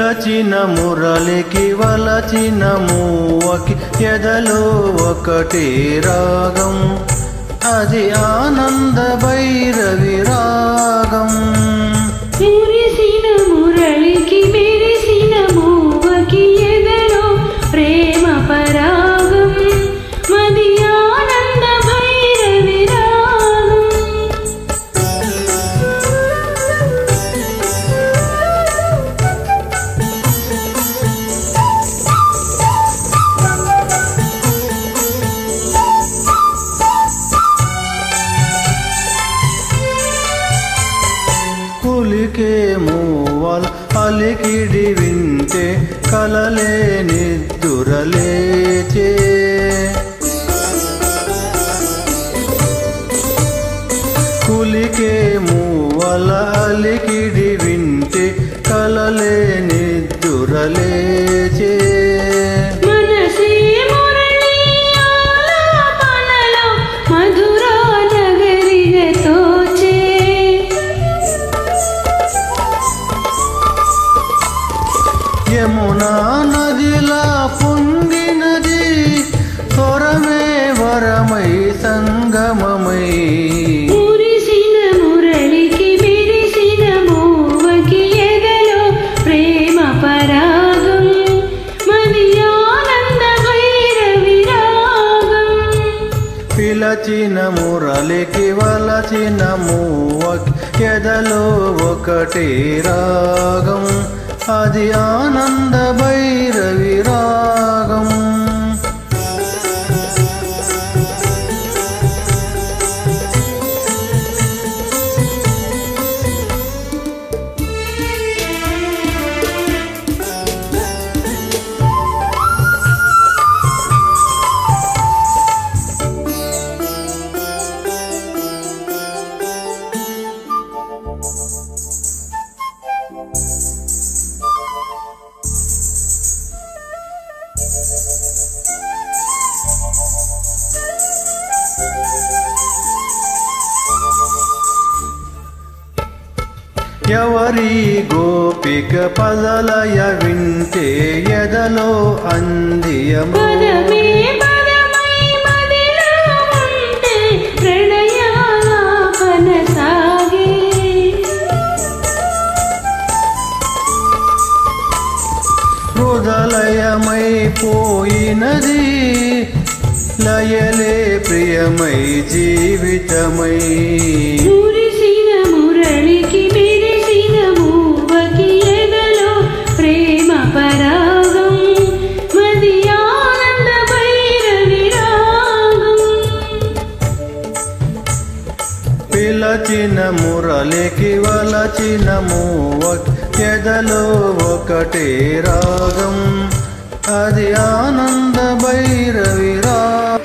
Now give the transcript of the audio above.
పిలచిన మురళికి వలచిన మూవకి ఎదలో ఒకటి రాగం, అది ఆనంద భైరవి రాగం. మురిసిన మురళికి మెరిసిన మూవకి ఎదలో ప్రేమ పరాగం, మది ఆనంద భైరవి రాగం. కులికే మూవల అలికిడి వింటే కలలే నిద్దురలేచే, కులికే మూవల అలికిడి వింటే కలలే నిద్దురలేచే. మనసే మురళి ఆలాపనలో మధురా నగరిగా తోచే, యమునా నదిలా పొంగినది స్వరమే వరమై సంగమమై. మురిసిన మురళికి మెరిసిన మూవకి ఎదలో ప్రేమ పరాగం, మది ఆనంద భైరవి రాగం. పిలచిన మురళికి వలచిన మూవకి ఎదలో ఒకటి రాగం, అది ఆనంద భైరవి రాగం. ఎవరి గోపిక పదలయ వింటే ఎదలో అందియము, పదమే పదమై మదిలో ఉంటే ప్రణయాలాపన సాగే. హృదలయమై పోయినది లయలే ప్రియమై జీవితమై. మురిసిన మురళికి మెరిసిన మూవకి ఎదలో ప్రేమ పరాగం, మది ఆనంద భైరవి రాగం. పిలచిన మురళికి వలచిన మూవకి ఎదలో ఒకటి రాగం, అది ఆనంద భైరవి రాగం.